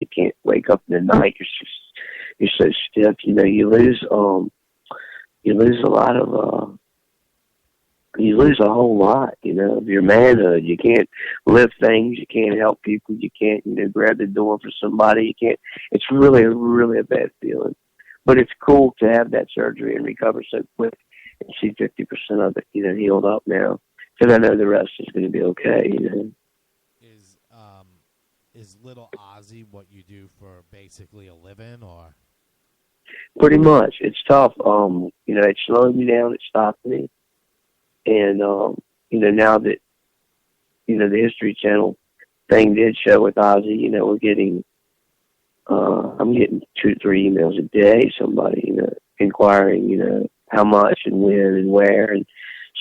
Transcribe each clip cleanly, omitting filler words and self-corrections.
You can't wake up in the night. You're so stiff. You lose a lot of you lose a whole lot, of your manhood. You can't lift things. You can't help people. You can't, grab the door for somebody. You can't. It's really, really a bad feeling. But it's cool to have that surgery and recover so quick and see 50% of it, healed up now. Because I know the rest is going to be okay. Is Little Ozzy what you do for basically a living, or? Pretty much. It's tough. It slowed me down. It stopped me. And, now that, the History Channel thing did show with Ozzy, we're getting, I'm getting 2 to 3 emails a day, somebody, inquiring, how much and when and where. And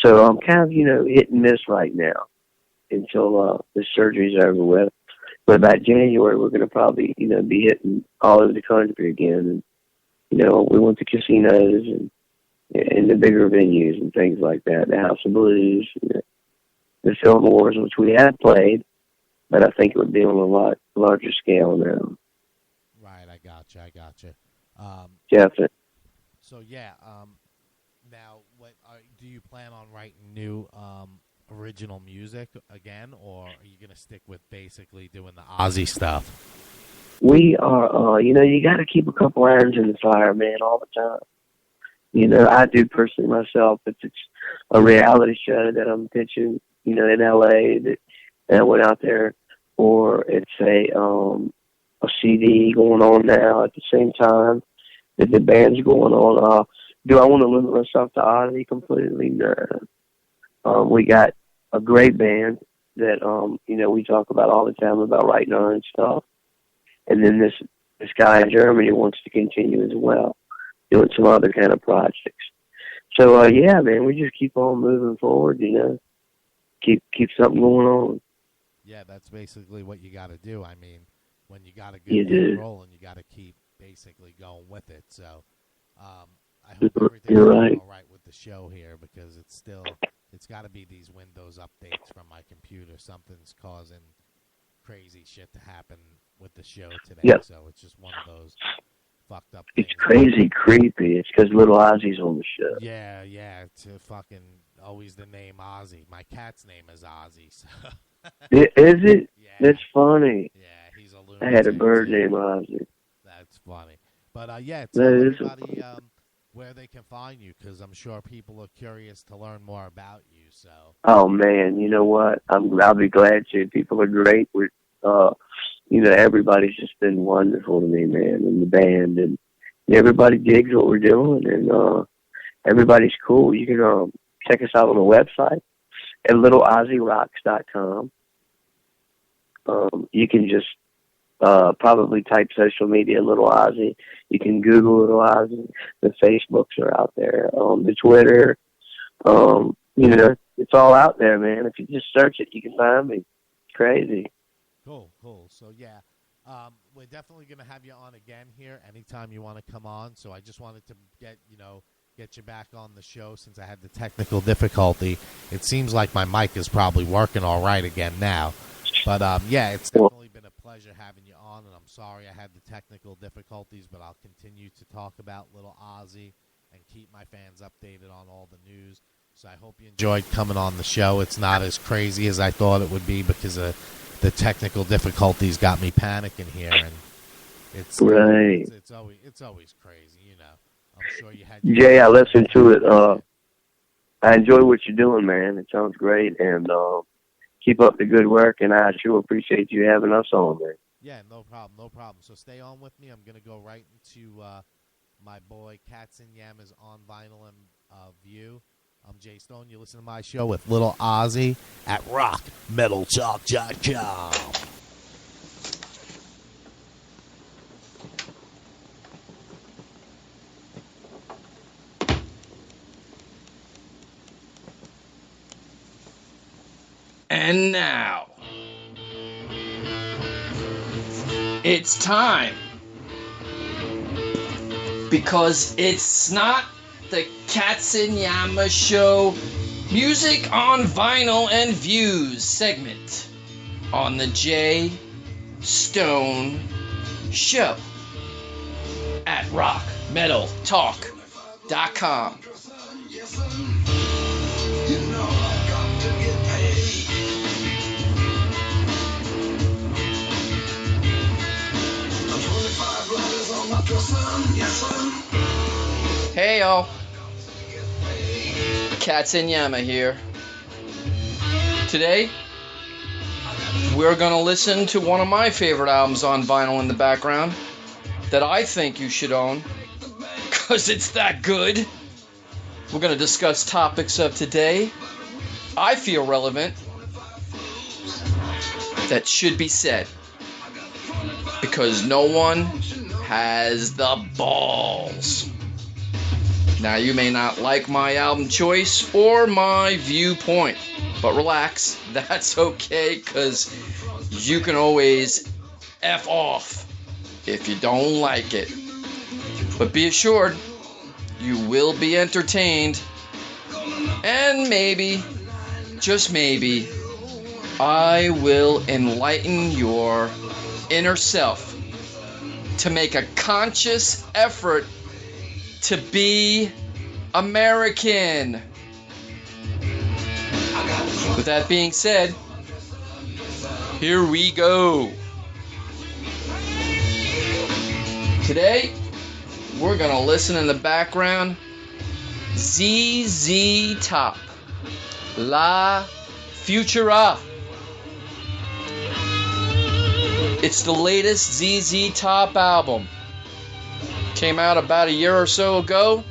so I'm kind of, hit and miss right now until the surgery's over with. But by January, we're going to probably, be hitting all over the country again. And, we want the casinos and the bigger venues and things like that, the House of Blues, the Fillmores, which we have played, but I think it would be on a lot larger scale now. Right, I gotcha. Definitely. So, yeah, now, do you plan on writing new original music again, or are you going to stick with basically doing the Ozzy stuff? We are, you got to keep a couple irons in the fire, man, all the time. I do personally myself, if it's a reality show that I'm pitching, in LA that I went out there, or it's a CD going on now at the same time that the band's going on. Do I want to limit myself to Ozzy completely? No. We got a great band that, we talk about all the time about writing our own stuff. And then this guy in Germany wants to continue as well, doing some other kind of projects. So, yeah, man, we just keep on moving forward, keep something going on. Yeah, that's basically what you got to do. I mean, when you got a good thing rolling, you got to keep basically going with it. So, I hope everything's right. all right with the show here, because it's got to be these Windows updates from my computer. Something's causing crazy shit to happen with the show today. Yep. So it's just one of those fucked up things. It's crazy creepy. It's because Little Ozzy's on the show. Yeah. It's fucking always the name Ozzy. My cat's name is Ozzy. So. Is it? Yeah. That's funny. Yeah, he's a lunatic. I had a bird named Ozzy. That's funny. But, tell everybody where they can find you, because I'm sure people are curious to learn more about you. So. Oh, man, you know what? I'll be glad to. People are great. We're, everybody's just been wonderful to me, man, and the band. And everybody digs what we're doing, and everybody's cool. You can check us out on the website at littleozzyrocks.com. You can just probably type social media Little Ozzy. You can Google Little Ozzy. The Facebooks are out there. The Twitter. It's all out there, man. If you just search it, you can find me. It's crazy. Cool. So, yeah, we're definitely going to have you on again here anytime you want to come on. So I just wanted to get you back on the show since I had the technical difficulty. It seems like my mic is probably working all right again now. But, yeah, it's definitely been a pleasure having you on, and I'm sorry I had the technical difficulties, but I'll continue to talk about Little Ozzy and keep my fans updated on all the news. So I hope you enjoyed coming on the show. It's not as crazy as I thought it would be because the technical difficulties got me panicking here, and it's right. It's always crazy, I'm sure you had. Jay, I listened to it. I enjoy what you're doing, man. It sounds great, and keep up the good work. And I sure appreciate you having us on, man. Yeah, no problem. So stay on with me. I'm gonna go right into my boy Cats and Yamas on Vinyl and View. I'm Jay Stone. You listen to my show with Little Ozzy at rockmetaltalk.com. And now, it's time. Because it's not the Katsunyama Show Music on Vinyl and Views segment on the Jay Stone show at rockmetaltalk.com. Hey y'all, Katsunyama here. Today, we're gonna listen to one of my favorite albums on vinyl in the background that I think you should own, cause it's that good. We're gonna discuss topics of today I feel relevant that should be said, because no one has the balls. Now, you may not like my album choice or my viewpoint, but relax, that's okay, because you can always F off if you don't like it. But be assured, you will be entertained, and maybe, just maybe, I will enlighten your inner self to make a conscious effort to be American. With that being said, here we go. Today, we're gonna listen in the background ZZ Top, La Futura. It's the latest ZZ Top album. Came out about a year or so ago.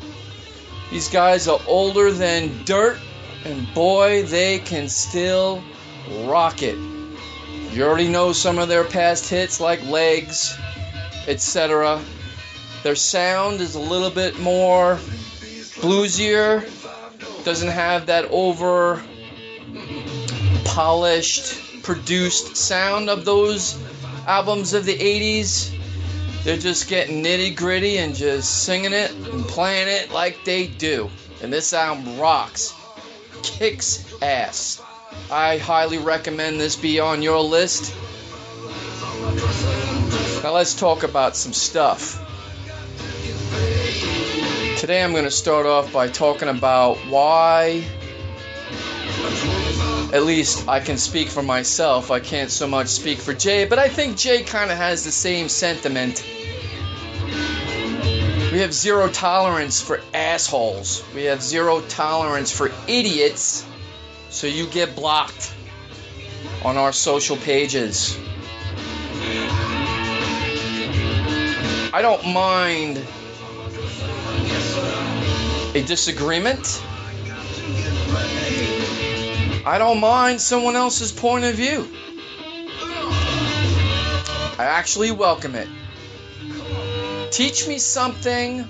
These guys are older than dirt, and boy, they can still rock it. You already know some of their past hits like Legs, etc. Their sound is a little bit more bluesier. Doesn't have that over polished, produced sound of those albums of the 80s. They're just getting nitty gritty and just singing it and playing it like they do. And this album rocks. Kicks ass. I highly recommend this be on your list. Now let's talk about some stuff. Today I'm going to start off by talking about why, at least I can speak for myself, I can't so much speak for Jay, but I think Jay kind of has the same sentiment. We have zero tolerance for assholes. We have zero tolerance for idiots, so you get blocked on our social pages. I don't mind a disagreement. I don't mind someone else's point of view. I actually welcome it. Teach me something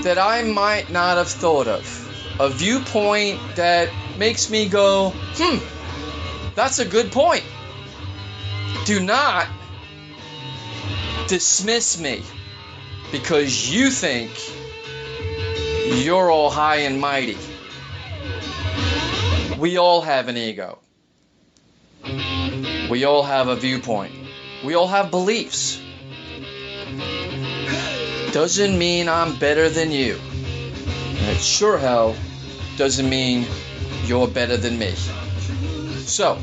that I might not have thought of. A viewpoint that makes me go, that's a good point. Do not dismiss me because you think you're all high and mighty. We all have an ego. We all have a viewpoint. We all have beliefs. Doesn't mean I'm better than you. And it sure hell doesn't mean you're better than me. So,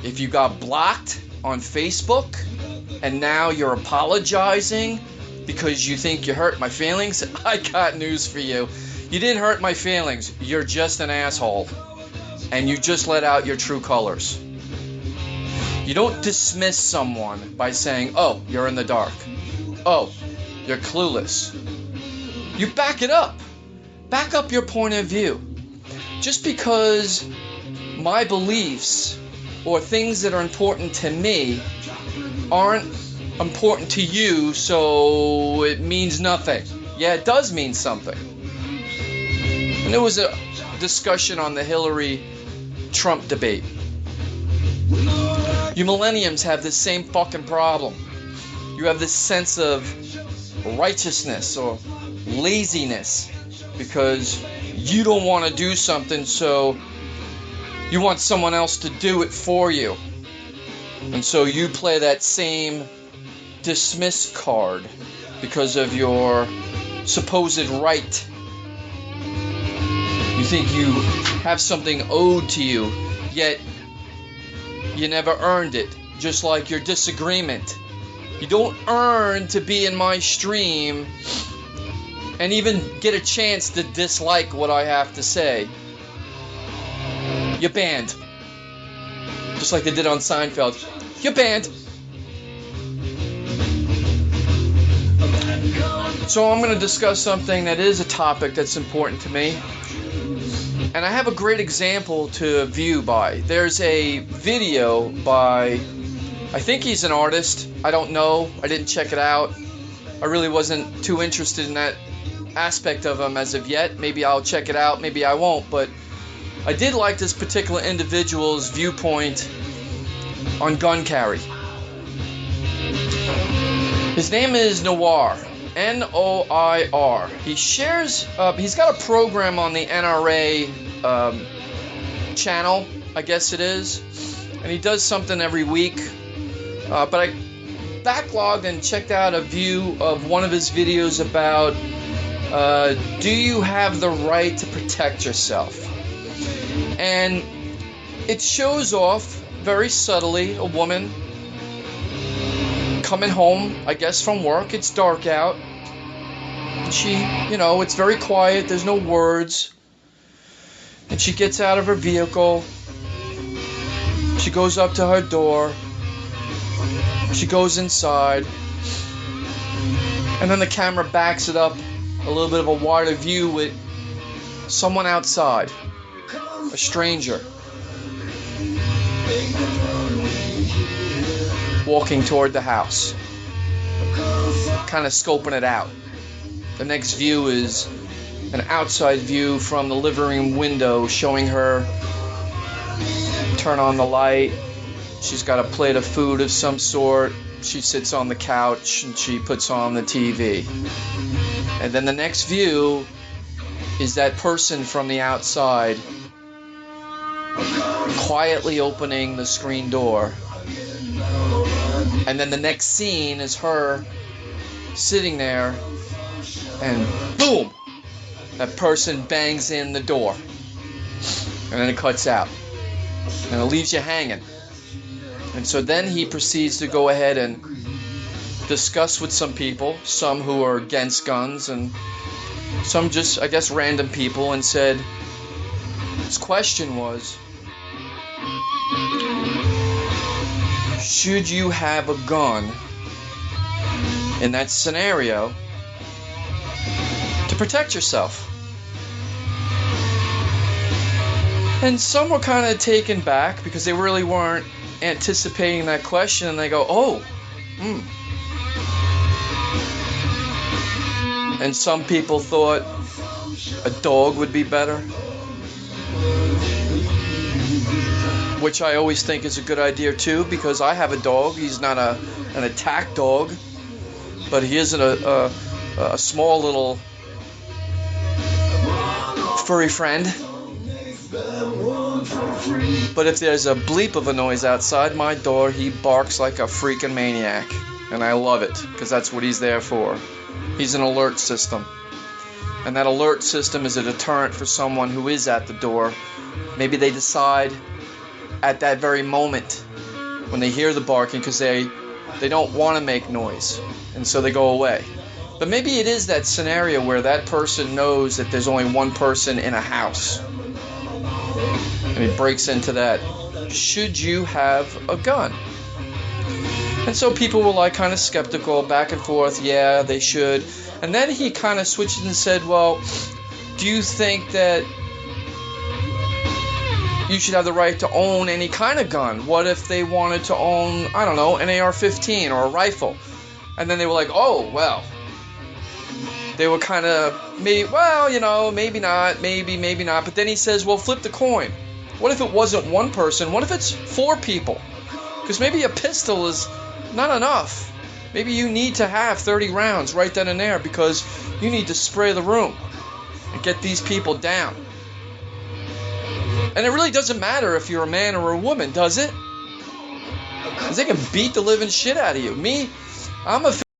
if you got blocked on Facebook and now you're apologizing because you think you hurt my feelings, I got news for you. You didn't hurt my feelings. You're just an asshole. And you just let out your true colors. You don't dismiss someone by saying, oh, you're in the dark. Oh, you're clueless. You back it up. Back up your point of view. Just because my beliefs or things that are important to me aren't important to you, so it means nothing. Yeah, it does mean something. And there was a discussion on the Hillary-Trump debate. You millenniums have this same fucking problem. You have this sense of righteousness or laziness because you don't want to do something, so you want someone else to do it for you. And so you play that same dismiss card because of your supposed right. You think you have something owed to you, yet you never earned it, just like your disagreement. You don't earn to be in my stream and even get a chance to dislike what I have to say. You're banned. Just like they did on Seinfeld. You're banned. So I'm going to discuss something that is a topic that's important to me. And I have a great example to view by. There's a video by, I think he's an artist. I don't know. I didn't check it out. I really wasn't too interested in that aspect of him as of yet. Maybe I'll check it out. Maybe I won't. But I did like this particular individual's viewpoint on gun carry. His name is Noir. Noir. He shares, he's got a program on the NRA channel, I guess it is, and he does something every week, but I backlogged and checked out a view of one of his videos about do you have the right to protect yourself? And it shows off very subtly a woman coming home, I guess, from work. It's dark out. She, it's very quiet. There's no words. And she gets out of her vehicle. She goes up to her door. She goes inside. And then the camera backs it up a little bit of a wider view with someone outside. A stranger. Walking toward the house. Kind of scoping it out. The next view is an outside view from the living room window showing her turn on the light. She's got a plate of food of some sort. She sits on the couch and she puts on the TV. And then the next view is that person from the outside quietly opening the screen door. And then the next scene is her sitting there, and boom, that person bangs in the door. And then it cuts out. And it leaves you hanging. And so then he proceeds to go ahead and discuss with some people, some who are against guns, and some just, I guess, random people, and said, his question was, should you have a gun in that scenario to protect yourself? And some were kind of taken back because they really weren't anticipating that question, and they go, And some people thought a dog would be better, which I always think is a good idea too, because I have a dog. He's not an attack dog, but he is a small little furry friend. But if there's a bleep of a noise outside my door, he barks like a freaking maniac, and I love it because that's what he's there for. He's an alert system, and that alert system is a deterrent for someone who is at the door. Maybe they decide at that very moment when they hear the barking because they don't want to make noise, and so they go away. But maybe it is that scenario where that person knows that there's only one person in a house, and he breaks into that. Should you have a gun? And so people were like kind of skeptical, back and forth, yeah, they should. And then he kind of switched and said, well, do you think that you should have the right to own any kind of gun? What if they wanted to own, I don't know, an AR-15 or a rifle? And then they were like, oh, well. They were kind of, maybe not, maybe not. But then he says, well, flip the coin. What if it wasn't one person? What if it's 4 people? Because maybe a pistol is not enough. Maybe you need to have 30 rounds right then and there because you need to spray the room and get these people down. And it really doesn't matter if you're a man or a woman, does it? Because they can beat the living shit out of you. Me, I'm a